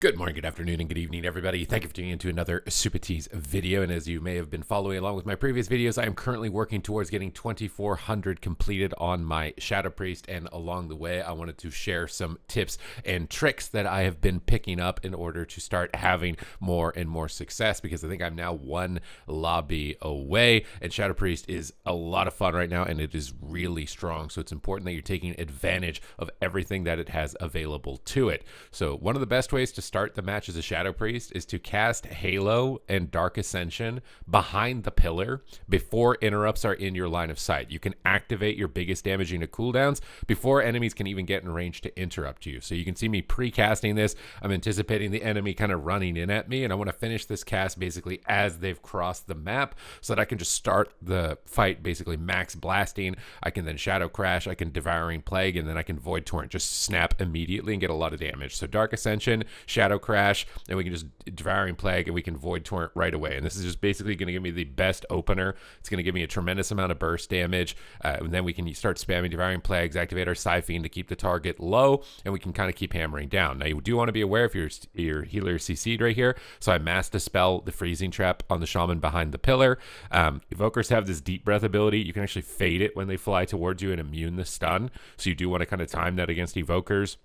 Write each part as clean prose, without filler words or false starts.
Good morning, good afternoon, and good evening, everybody. Thank you for tuning into another Supatease video. And as you may have been following along with my previous videos, I am currently working towards getting 2,400 completed on my Shadow Priest. And along the way, I wanted to share some tips and tricks that I have been picking up in order to start having more and more success, because I think I'm now one lobby away. And Shadow Priest is a lot of fun right now, and it is really strong. So it's important that you're taking advantage of everything that it has available to it. So one of the best ways to start the match as a Shadow Priest is to cast Halo and Dark Ascension behind the pillar before interrupts are in your line of sight. You can activate your biggest damaging cooldowns before enemies can even get in range to interrupt you. So you can see me pre-casting this. I'm anticipating the enemy kind of running in at me, and I want to finish this cast basically as they've crossed the map so that I can just start the fight basically max blasting. I can then Shadow Crash, I can Devouring Plague, and then I can Void Torrent, just snap immediately and get a lot of damage. So Dark Ascension, Shadow Crash, and we can just Devouring Plague, and we can Void Torrent right away. And this is just basically going to give me the best opener. It's going to give me a tremendous amount of burst damage, and then we can start spamming Devouring Plagues, activate our Siphene to keep the target low, and we can kind of keep hammering down. Now, you do want to be aware if your healer is CC'd right here. So I mass dispel the freezing trap on the Shaman behind the pillar. Evokers have this Deep Breath ability. You can actually fade it when they fly towards you and immune the stun. So you do want to kind of time that against Evokers.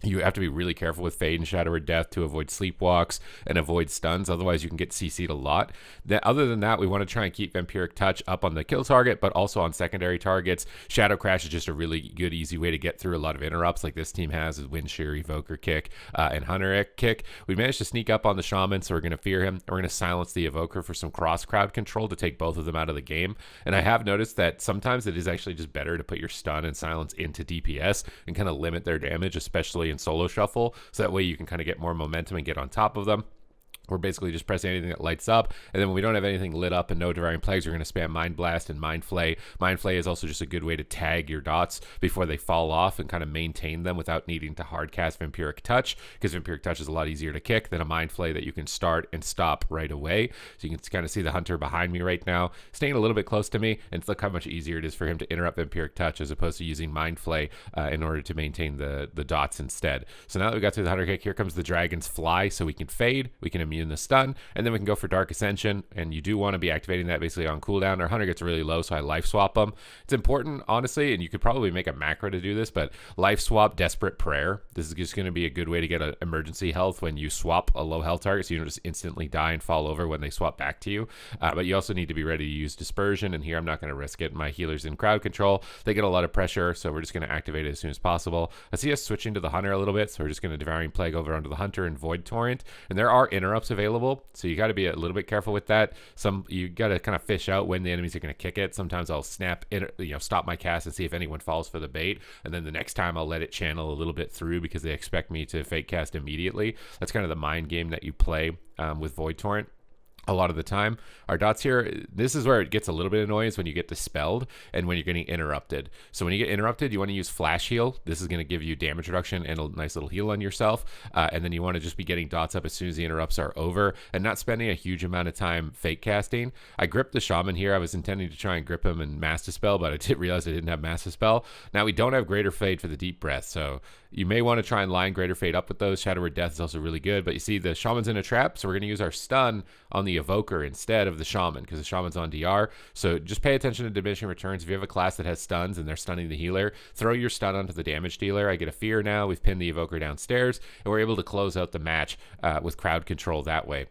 You have to be really careful with Fade and Shadow or Death to avoid sleepwalks and avoid stuns. Otherwise, you can get CC'd a lot. Other than that, we want to try and keep Vampiric Touch up on the kill target, but also on secondary targets. Shadow Crash is just a really good, easy way to get through a lot of interrupts like this team has with Wind Shear, Evoker Kick, and Hunter Kick. We managed to sneak up on the Shaman, so we're going to fear him. We're going to silence the Evoker for some cross-crowd control to take both of them out of the game. And I have noticed that sometimes it is actually just better to put your stun and silence into DPS and kind of limit their damage, especially in solo shuffle, so that way you can kind of get more momentum and get on top of them. We're basically just pressing anything that lights up, and then when we don't have anything lit up and no Devouring Plagues, we're going to spam Mind Blast and Mind Flay. Mind Flay is also just a good way to tag your dots before they fall off and kind of maintain them without needing to hard cast Vampiric Touch, because Vampiric Touch is a lot easier to kick than a Mind Flay that you can start and stop right away. So you can kind of see the Hunter behind me right now, staying a little bit close to me, and look how much easier it is for him to interrupt Vampiric Touch as opposed to using Mind Flay in order to maintain the dots instead. So now that we got through the Hunter kick, here comes the Dragon's Fly, so we can fade, we can immune the stun, and then we can go for Dark Ascension, and you do want to be activating that basically on cooldown. Our Hunter gets really low, so I life swap them. It's important, honestly, and you could probably make a macro to do this, but life swap Desperate Prayer. This is just going to be a good way to get an emergency health when you swap a low health target, so you don't just instantly die and fall over when they swap back to you. But you also need to be ready to use Dispersion, and here I'm not going to risk it. My healer's in crowd control. They get a lot of pressure, so we're just going to activate it as soon as possible. I see us switching to the Hunter a little bit, so we're just going to Devouring Plague over onto the Hunter and Void Torrent, and there are interrupts available. So you got to be a little bit careful with that. You got to kind of fish out when the enemies are going to kick it. Sometimes I'll stop my cast and see if anyone falls for the bait, and then the next time I'll let it channel a little bit through because they expect me to fake cast immediately. That's kind of the mind game that you play with Void Torrent. A lot of the time, our dots here, this is where it gets a little bit annoying, is when you get dispelled and when you're getting interrupted. So when you get interrupted, you want to use Flash Heal. This is going to give you damage reduction and a nice little heal on yourself. And then you want to just be getting dots up as soon as the interrupts are over and not spending a huge amount of time fake casting. I gripped the Shaman here. I was intending to try and grip him and Mass Dispel, but I did realize I didn't have Mass Dispel. Now we don't have Greater Fade for the Deep Breath, so you may want to try and line Greater Fade up with those. Shadow or Death is also really good, but you see the Shaman's in a trap, so we're going to use our stun on the Evoker instead of the Shaman, because the Shaman's on DR. So just pay attention to diminishing returns. If you have a class that has stuns and they're stunning the healer, throw your stun onto the damage dealer. I get a Fear now. We've pinned the Evoker downstairs, and we're able to close out the match with crowd control that way.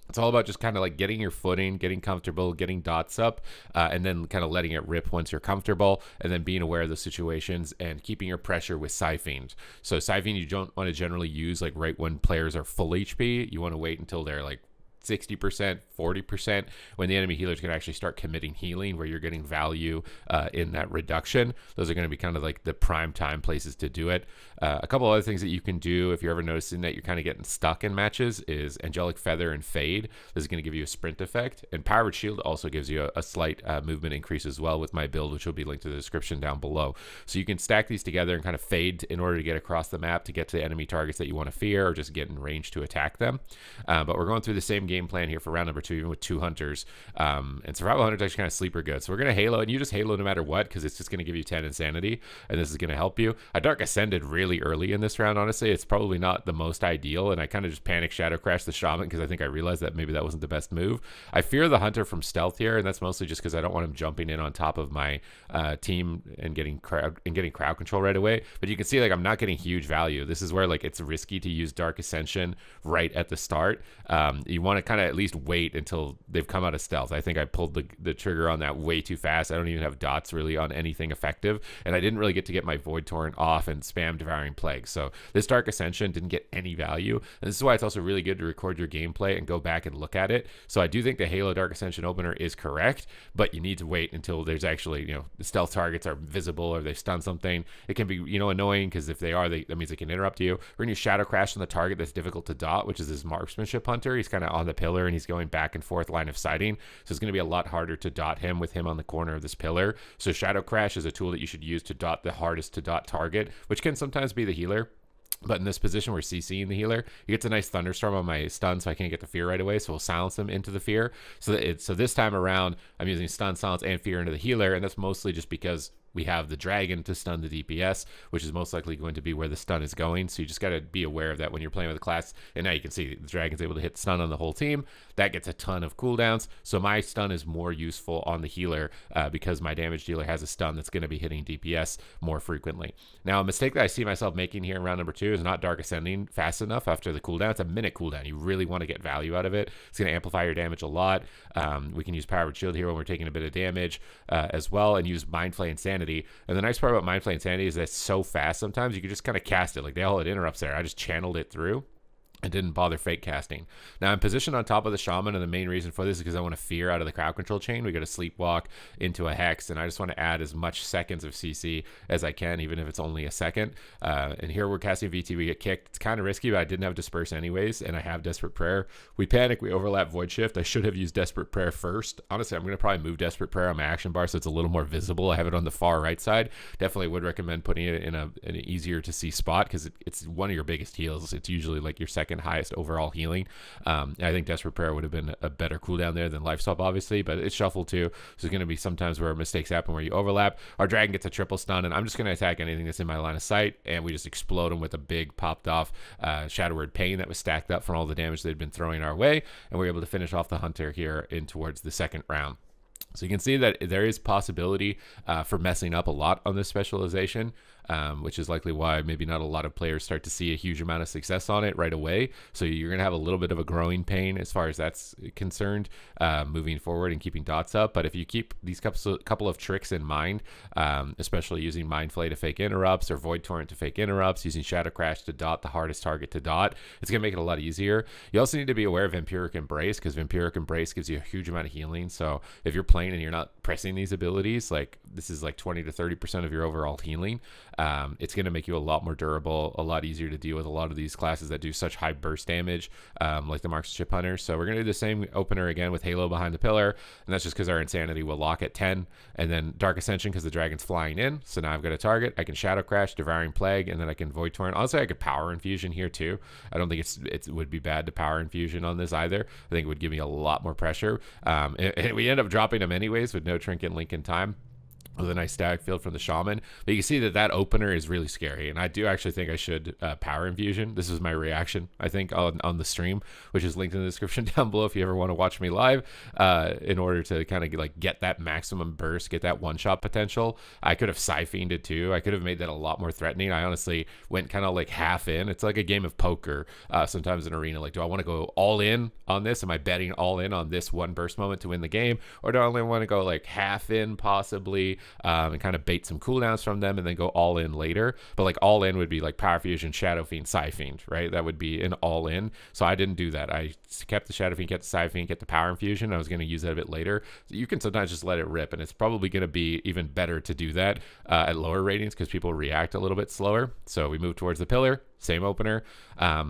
It's all about just kind of like getting your footing, getting comfortable, getting dots up, and then kind of letting it rip once you're comfortable, and then being aware of the situations and keeping your pressure with Siphene. So Siphene you don't want to generally use like right when players are full HP. You want to wait until they're like 60%, 40%, when the enemy healers can actually start committing healing, where you're getting value in that reduction. Those are going to be kind of like the prime time places to do it. A couple other things that you can do if you're ever noticing that you're kind of getting stuck in matches is Angelic Feather and Fade. This is going to give you a sprint effect, and Powered Shield also gives you a slight movement increase as well with my build, which will be linked to the description down below. So you can stack these together and kind of fade in order to get across the map to get to the enemy targets that you want to fear or just get in range to attack them. But we're going through the same game game plan here for round number 2, even with 2 hunters. And survival hunters actually kind of sleeper good. So we're going to halo, and you just halo no matter what, because it's just going to give you 10 insanity, and this is going to help you. I dark ascended really early in this round, honestly. It's probably not the most ideal, and I kind of just panic shadow crash the shaman because I think I realized that maybe that wasn't the best move. I fear the hunter from stealth here, and that's mostly just because I don't want him jumping in on top of my team and getting crowd control right away. But you can see, like, I'm not getting huge value. This is where, like, it's risky to use dark ascension right at the start. You want to kind of at least wait until they've come out of stealth. I think I pulled the trigger on that way too fast. I don't even have dots really on anything effective, and I didn't really get to get my Void Torrent off and spam Devouring Plague. So this Dark Ascension didn't get any value, and this is why it's also really good to record your gameplay and go back and look at it. So I do think the Halo Dark Ascension opener is correct, but you need to wait until there's actually, the stealth targets are visible or they stun something. It can be, annoying, because if they are, that means they can interrupt you. We're going to Shadow Crash on the target that's difficult to dot, which is this Marksmanship Hunter. He's kind of on the pillar and he's going back and forth line of sighting, so it's going to be a lot harder to dot him with him on the corner of this pillar. So Shadow Crash is a tool that you should use to dot the hardest to dot target, which can sometimes be the healer. But in this position, we're CCing the healer. He gets a nice thunderstorm on my stun, so I can't get the fear right away. So we'll silence him into the fear. So this time around, I'm using stun, silence, and fear into the healer, and that's mostly just because we have the dragon to stun the DPS, which is most likely going to be where the stun is going. So you just got to be aware of that when you're playing with a class. And now you can see the dragon's able to hit stun on the whole team. That gets a ton of cooldowns. So my stun is more useful on the healer because my damage dealer has a stun that's going to be hitting DPS more frequently. Now, a mistake that I see myself making here in round number 2 is not dark ascending fast enough after the cooldown. It's a minute cooldown. You really want to get value out of it. It's going to amplify your damage a lot. We can use Powered Shield here when we're taking a bit of damage as well, and use Mind Flay Insanity. And the nice part about Mind Flay Insanity is that it's so fast sometimes you can just kind of cast it. Like, they all had interrupts there. I just channeled it through. I didn't bother fake casting. Now I'm positioned on top of the shaman, and the main reason for this is because I want to fear out of the crowd control chain. We got to sleepwalk into a hex, and I just want to add as much seconds of CC as I can, even if it's only a second. And here we're casting VT, we get kicked. It's kind of risky, but I didn't have Disperse anyways, and I have Desperate Prayer. We panic, we overlap Void Shift. I should have used Desperate Prayer first. Honestly, I'm going to probably move Desperate Prayer on my action bar so it's a little more visible. I have it on the far right side. Definitely would recommend putting it in an easier to see spot, because it's one of your biggest heals. It's usually like your second highest overall healing. I think Desperate Prayer would have been a better cooldown there than Life Swap, obviously, but it's shuffled too. So there's going to be sometimes where mistakes happen where you overlap. Our dragon gets a triple stun, and I'm just going to attack anything that's in my line of sight, and we just explode him with a big popped off Shadow Word Pain that was stacked up from all the damage they'd been throwing our way, and we're able to finish off the hunter here in towards the second round. So you can see that there is possibility for messing up a lot on this specialization, which is likely why maybe not a lot of players start to see a huge amount of success on it right away. So you're going to have a little bit of a growing pain as far as that's concerned moving forward and keeping dots up. But if you keep these couple of tricks in mind, especially using Mind Flay to fake interrupts or Void Torrent to fake interrupts, using Shadow Crash to dot the hardest target to dot, it's going to make it a lot easier. You also need to be aware of Vampiric Embrace, because Vampiric Embrace gives you a huge amount of healing. So if you're playing and you're not pressing these abilities, like this is like 20 to 30% of your overall healing, it's going to make you a lot more durable, a lot easier to deal with a lot of these classes that do such high burst damage, like the Marksmanship Hunter. So we're going to do the same opener again with Halo behind the pillar, and that's just because our Insanity will lock at 10, and then Dark Ascension because the dragon's flying in. So now I've got a target. I can Shadow Crash, Devouring Plague, and then I can Void Torrent. Honestly, I could Power Infusion here too. I don't think it would be bad to Power Infusion on this either. I think it would give me a lot more pressure. And we end up dropping them anyways with no Trinket Link in time, with a nice static field from the shaman. But you can see that opener is really scary, and I do actually think I should Power Infusion. This is my reaction, I think, on the stream, which is linked in the description down below if you ever want to watch me live, in order to kind of get that maximum burst, get that one-shot potential. I could have Sci-Fiended too. I could have made that a lot more threatening. I honestly went kind of like half in. It's like a game of poker sometimes in Arena. Like, do I want to go all in on this? Am I betting all in on this one burst moment to win the game? Or do I only want to go like half in possibly, and kind of bait some cooldowns from them and then go all in later? But like all in would be like Power Fusion, Shadow Fiend, Sci Fiend, right? That would be an all in. So I didn't do that. I kept the Shadow Fiend, kept the Sci Fiend, kept the Power Infusion. I was going to use that a bit later. So you can sometimes just let it rip, and it's probably going to be even better to do that at lower ratings because people react a little bit slower. So we move towards the pillar. same opener.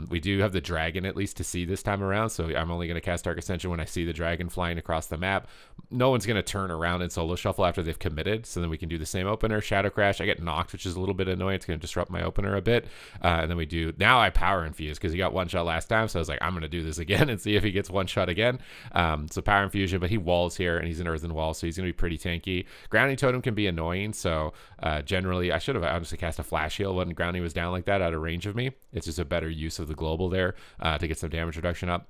We do have the dragon at least to see this time around, so I'm only going to cast Dark Ascension when I see the dragon flying across the map. No one's going to turn around and solo shuffle after they've committed, so then we can do the same opener. Shadow Crash, I get knocked, which is a little bit annoying. It's going to disrupt my opener a bit. And then we do, now I Power Infuse because he got one shot last time, so I was like, I'm going to do this again and see if he gets one shot again. So Power Infusion, but he walls here, and he's an Earthen Wall, so he's going to be pretty tanky. Grounding Totem can be annoying, so generally, I should have honestly cast a Flash Heal when Grounding was down like that out of range of me. It's just a better use of the global there to get some damage reduction up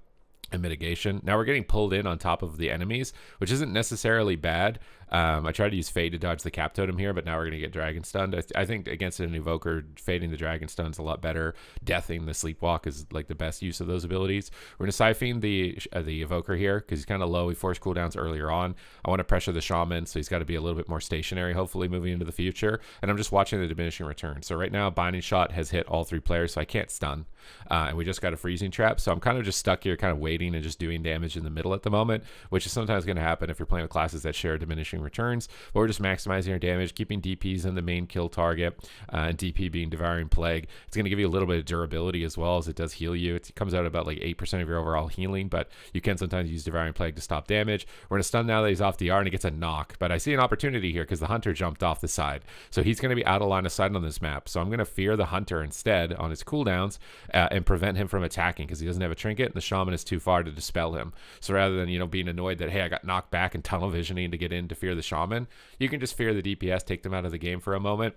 and mitigation. Now we're getting pulled in on top of the enemies, which isn't necessarily bad. I tried to use Fade to dodge the Cap Totem here, but now we're going to get Dragon Stunned. I think against an Evoker, fading the Dragon Stun is a lot better. Deathing the Sleepwalk is like the best use of those abilities. We're going to Siphon the Evoker here because he's kind of low. We force cooldowns earlier on. I want to pressure the Shaman, so he's got to be a little bit more stationary, hopefully moving into the future. And I'm just watching the diminishing return. So right now, Binding Shot has hit all 3 players, so I can't stun. And we just got a Freezing Trap, so I'm kind of just stuck here kind of waiting and just doing damage in the middle at the moment, which is sometimes going to happen if you're playing with classes that share diminishing returns. But we're just maximizing our damage, keeping DPs in the main kill target, and DP being Devouring Plague. It's going to give you a little bit of durability as well, as it does heal you. It comes out about like 8% of your overall healing, but you can sometimes use Devouring Plague to stop damage. We're going to stun now that he's off DR, and he gets a knock, but I see an opportunity here because the Hunter jumped off the side. So he's going to be out of line of sight on this map. So I'm going to fear the Hunter instead on his cooldowns and prevent him from attacking because he doesn't have a trinket, and the Shaman is too far to dispel him. So rather than, being annoyed that, hey, I got knocked back and tunnel visioning to get in to fear the Shaman, you can just fear the DPS, take them out of the game for a moment,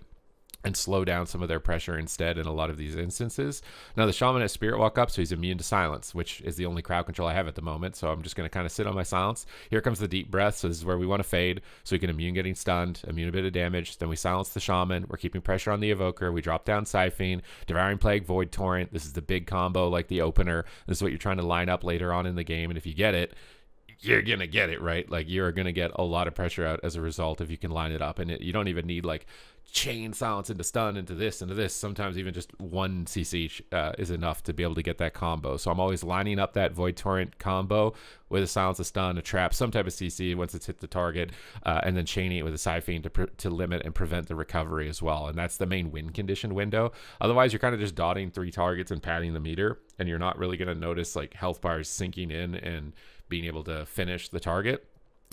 and slow down some of their pressure instead in a lot of these instances. Now the Shaman has Spirit Walk up, so he's immune to silence, which is the only crowd control I have at the moment. So I'm just going to kind of sit on my silence. Here comes the Deep Breath, so this is where we want to fade, so we can immune getting stunned, immune a bit of damage. Then we silence the Shaman. We're keeping pressure on the Evoker. We drop down Siphon, Devouring Plague, Void Torrent. This is the big combo like the opener. This is what you're trying to line up later on in the game, and if you get it, you're going to get it, right? Like, you're going to get a lot of pressure out as a result if you can line it up. And you don't even need, like, chain silence into stun into this. Sometimes even just one CC is enough to be able to get that combo. So I'm always lining up that Void Torrent combo with a silence, a stun, a trap, some type of CC once it's hit the target, and then chaining it with a Siphon to limit and prevent the recovery as well. And that's the main win condition window. Otherwise, you're kind of just dotting 3 targets and padding the meter, and you're not really going to notice, like, health bars sinking in and being able to finish the target.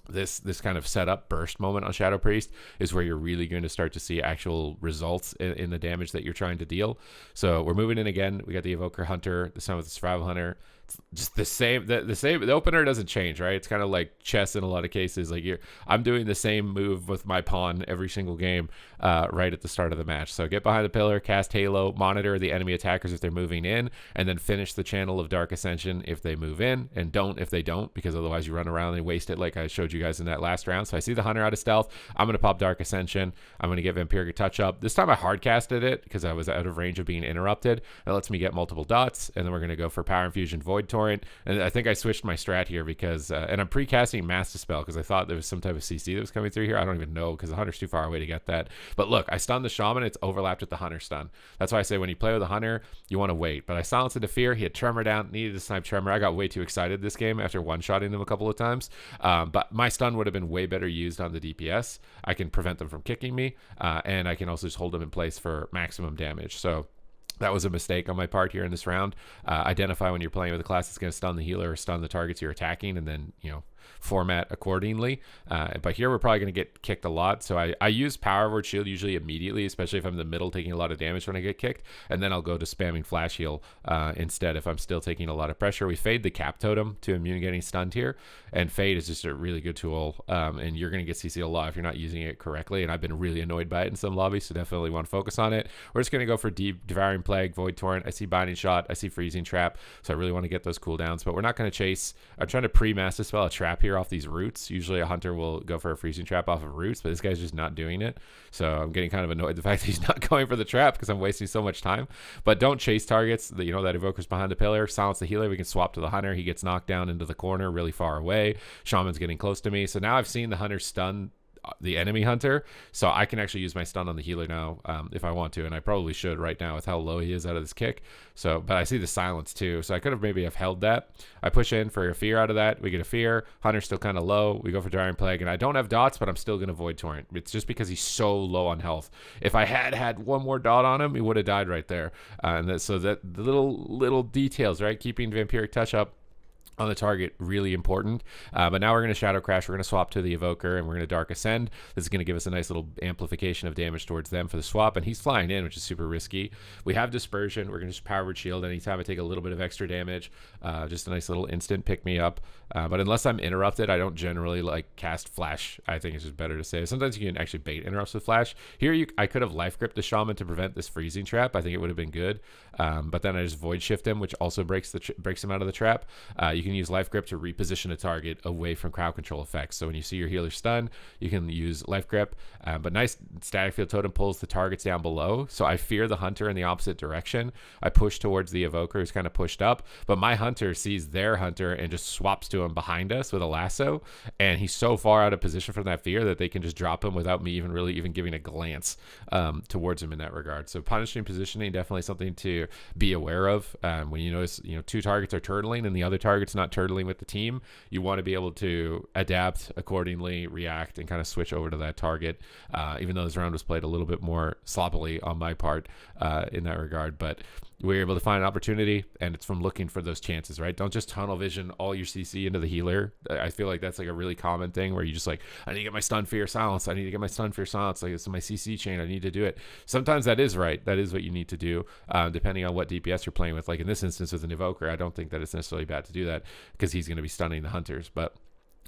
This kind of setup burst moment on Shadow Priest is where you're really going to start to see actual results in the damage that you're trying to deal. So we're moving in again. We got the Evoker Hunter, this time with the Survival Hunter. It's just the same. The opener doesn't change, right? It's kind of like chess in a lot of cases. Like, I'm doing the same move with my pawn every single game right at the start of the match. So get behind the pillar, cast Halo, monitor the enemy attackers if they're moving in, and then finish the channel of Dark Ascension if they move in, and don't if they don't, because otherwise you run around and waste it like I showed you guys in that last round. So I see the Hunter out of stealth. I'm going to pop Dark Ascension. I'm going to get Vampiric Touch up. This time I hard casted it because I was out of range of being interrupted. That lets me get multiple dots, and then we're going to go for Power Infusion, Void Torrent. And I think I switched my strat here because, and I'm pre-casting Mass Dispel because I thought there was some type of CC that was coming through here. I don't even know because the Hunter's too far away to get that. But look, I stunned the Shaman. It's overlapped with the Hunter stun. That's why I say when you play with a Hunter, you want to wait. But I silenced into Fear. He had Tremor down, needed to snipe Tremor. I got way too excited this game after one-shotting them a couple of times. But my stun would have been way better used on the DPS. I can prevent them from kicking me, and I can also just hold them in place for maximum damage. So that was a mistake on my part here in this round. Identify when you're playing with a class that's going to stun the healer or stun the targets you're attacking, and then, format accordingly. But here we're probably going to get kicked a lot. So I use Power Word Shield usually immediately, especially if I'm in the middle taking a lot of damage when I get kicked. And then I'll go to spamming Flash Heal instead if I'm still taking a lot of pressure. We fade the Cap Totem to immune getting stunned here. And Fade is just a really good tool. And you're going to get CC a lot if you're not using it correctly. And I've been really annoyed by it in some lobbies, so definitely want to focus on it. We're just going to go for Deep Devouring Plague, Void Torrent. I see Binding Shot. I see Freezing Trap. So I really want to get those cooldowns. But we're not going to chase. I'm trying to pre-Mass Dispel a trap here off these roots. Usually a Hunter will go for a Freezing Trap off of roots, but this guy's just not doing it. So I'm getting kind of annoyed the fact that he's not going for the trap because I'm wasting so much time. But don't chase targets. That Evoker's behind the pillar. Silence the healer. We can swap to the Hunter. He gets knocked down into the corner really far away. Shaman's getting close to me. So now I've seen the Hunter stun the enemy hunter. So I can actually use my stun on the healer now if I want to, and I probably should right now with how low he is out of this kick. So, but I see the silence too, so I could have maybe have held that. I push in for a fear out of that. We get a fear. Hunter's still kind of low. We go for Devouring Plague, and I don't have dots, but I'm still going to Void Torrent. It's just because he's so low on health. If I had one more dot on him, he would have died right there. So that the little details, right? Keeping Vampiric Touch up on the target, really important. But now we're going to Shadow Crash. We're going to swap to the Evoker, and we're going to Dark Ascend. This is going to give us a nice little amplification of damage towards them for the swap, and he's flying in, which is super risky. We have Dispersion. We're going to just Power Word Shield anytime I take a little bit of extra damage. Just a nice little instant pick-me-up. But unless I'm interrupted, I don't generally like cast Flash. I think it's just better to save. Sometimes you can actually bait interrupts with Flash. Here, I could have Life Grip the Shaman to prevent this freezing trap. I think it would have been good. But then I just Void Shift him, which also breaks him out of the trap. You can use Life Grip to reposition a target away from crowd control effects. So when you see your healer stun, you can use Life Grip. But nice Static Field Totem pulls the targets down below. So I fear the hunter in the opposite direction. I push towards the Evoker, who's kind of pushed up. But my hunter sees their hunter and just swaps to him behind us with a lasso. And he's so far out of position from that fear that they can just drop him without me even giving a glance towards him in that regard. So punishing positioning, definitely something to be aware of. When you notice, two targets are turtling and the other target's not turtling with the team, you want to be able to adapt accordingly, react, and kind of switch over to that target. Even though this round was played a little bit more sloppily on my part in that regard, but we were able to find an opportunity, and it's from looking for those chances, right? Don't just tunnel vision all your CC into the healer. I feel like that's like a really common thing where you just like, I need to get my stun, fear, silence. I need to get my stun, fear, silence. Like, it's my CC chain. I need to do it. Sometimes that is right. That is what you need to do, depending on what DPS you're playing with. Like in this instance with an Evoker, I don't think that it's necessarily bad to do that because he's going to be stunning the hunters, but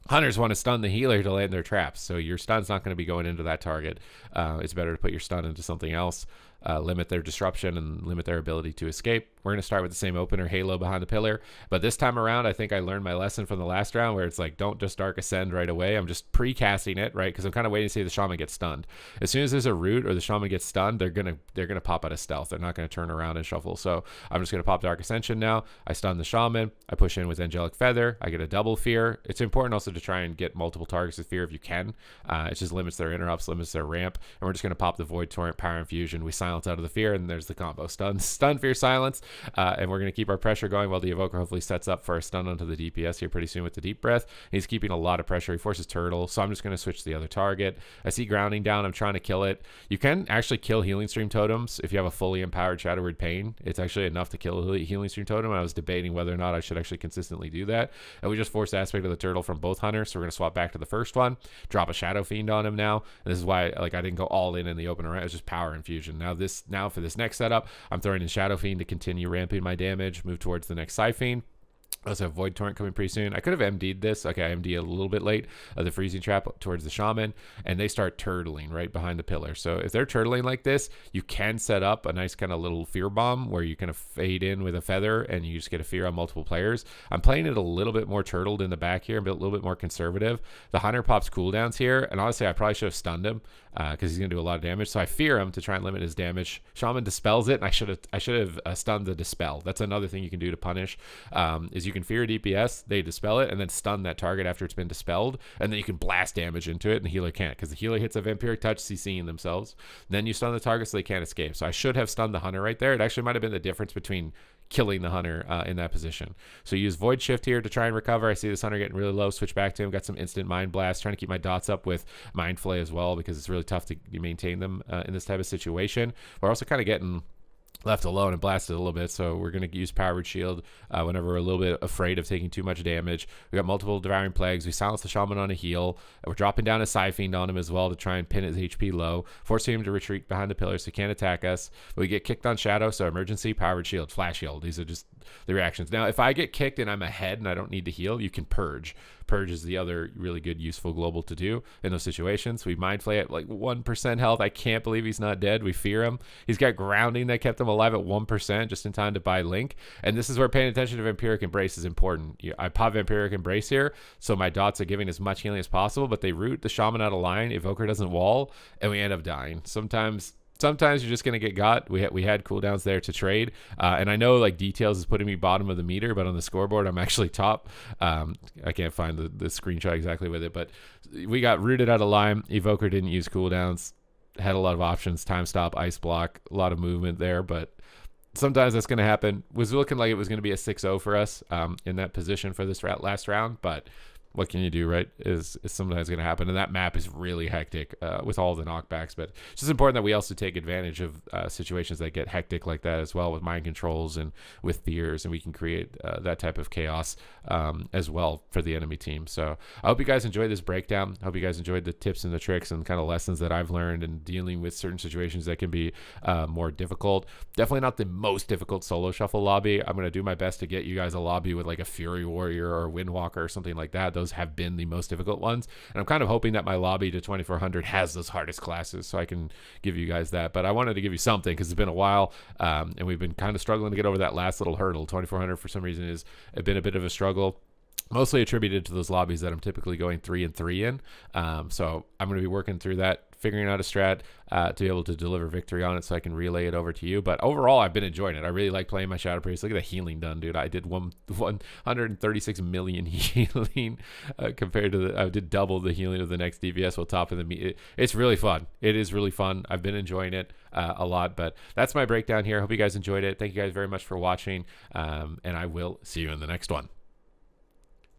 hunters want to stun the healer to land their traps, so your stun's not going to be going into that target. It's better to put your stun into something else, limit their disruption and limit their ability to escape. We're going to start with the same opener, Halo behind the pillar, but this time around I think I learned my lesson from the last round where it's like, don't just Dark Ascend right away. I'm just pre-casting it, right? Because I'm kind of waiting to see the Shaman get stunned. As soon as there's a root or the Shaman gets stunned, they're gonna pop out of stealth. They're not going to turn around and shuffle. So I'm just going to pop Dark Ascension now. I stun the Shaman. I push in with Angelic Feather. I get a double fear. It's important also to try and get multiple targets with fear if you can. It just limits their interrupts, limits their ramp, and we're just going to pop the Void Torrent, Power Infusion. We silence out of the fear, and there's the combo: stun, fear, silence, and we're going to keep our pressure going while the Evoker hopefully sets up for a stun onto the DPS here pretty soon with the Deep Breath. He's keeping a lot of pressure. He forces Turtle, so I'm just going to switch to the other target. I see Grounding down. I'm trying to kill it. You can actually kill Healing Stream Totems if you have a fully empowered Shadow Word Pain. It's actually enough to kill a Healing Stream Totem. I was debating whether or not I should actually consistently do that, and we just forced Aspect of the Turtle from both hunters, so we're going to swap back to the first one, drop a Shadow Fiend on him now, and this is why I didn't go all in the opener, right? It was just Power Infusion. Now for this next setup, I'm throwing in Shadow Fiend to continue ramping my damage, move towards the next Siphene. I also have Void Torrent coming pretty soon. I could have MD'd this. Okay, I MD a little bit late. The freezing trap towards the Shaman, and they start turtling right behind the pillar. So if they're turtling like this, you can set up a nice kind of little fear bomb where you kind of fade in with a feather and you just get a fear on multiple players. I'm playing it a little bit more turtled in the back here, a little bit more conservative. The hunter pops cooldowns here, and honestly, I probably should have stunned him because he's going to do a lot of damage. So I fear him to try and limit his damage. Shaman dispels it, and I should have stunned the dispel. That's another thing you can do to punish. Is you can fear a DPS, they dispel it, and then stun that target after it's been dispelled, and then you can blast damage into it, and the healer can't, because the healer hits a Vampiric Touch, CCing themselves. Then you stun the target so they can't escape. So I should have stunned the hunter right there. It actually might have been the difference between killing the hunter in that position. So use Void Shift here to try and recover. I see this hunter getting really low. Switch back to him. Got some instant Mind Blast. Trying to keep my dots up with Mind Flay as well, because it's really tough to maintain them in this type of situation. We're also kind of getting left alone and blasted a little bit, so we're going to use Power Word Shield whenever we're a little bit afraid of taking too much damage. We got multiple Devouring Plagues. We silence the Shaman on a heal. We're dropping down a Siphene on him as well to try and pin his HP low, forcing him to retreat behind the pillar so he can't attack us. But we get kicked on Shadow, so Emergency, Power Word Shield, Flash Heal. These are just the reactions. Now, if I get kicked and I'm ahead and I don't need to heal, you can Purge. Purge is the other really good, useful global to do in those situations. We Mind Flay at like 1% health. I can't believe he's not dead. We fear him. He's got Grounding that kept him alive at 1% just in time to buy Link. And this is where paying attention to Vampiric Embrace is important. I pop Vampiric Embrace here, so my dots are giving as much healing as possible, but they root the Shaman out of line. Evoker doesn't wall, and we end up dying. Sometimes sometimes you're just going to get got. We had cooldowns there to trade. And I know like details is putting me bottom of the meter, but on the scoreboard, I'm actually top. I can't find the screenshot exactly with it, but we got rooted out of Lime. Evoker didn't use cooldowns, had a lot of options, time stop, ice block, a lot of movement there, but sometimes that's going to happen. Was looking like it was going to be a 6-0 for us in that position for this last round, but what can you do, right? Is sometimes going to happen. And that map is really hectic with all the knockbacks. But it's just important that we also take advantage of situations that get hectic like that as well, with mind controls and with fears, and we can create that type of chaos as well for the enemy team. So I hope you guys enjoyed this breakdown. I hope you guys enjoyed the tips and the tricks and kind of lessons that I've learned in dealing with certain situations that can be more difficult. Definitely not the most difficult solo shuffle lobby. I'm going to do my best to get you guys a lobby with like a Fury Warrior or a Windwalker or something like that. Those have been the most difficult ones, and I'm kind of hoping that my lobby to 2400 has those hardest classes so I can give you guys that. But I wanted to give you something because it's been a while, and we've been kind of struggling to get over that last little hurdle. 2400 for some reason has been a bit of a struggle, mostly attributed to those lobbies that I'm typically going 3-3 in. So I'm going to be working through that, figuring out a strat to be able to deliver victory on it so I can relay it over to you. But overall, I've been enjoying it. I really like playing my Shadow Priest. Look at the healing done, dude. I did 136 million healing compared to I did double the healing of the next DPS while top of the meat. It's really fun. It is really fun. I've been enjoying it a lot, but that's my breakdown here. Hope you guys enjoyed it. Thank you guys very much for watching, and I will see you in the next one.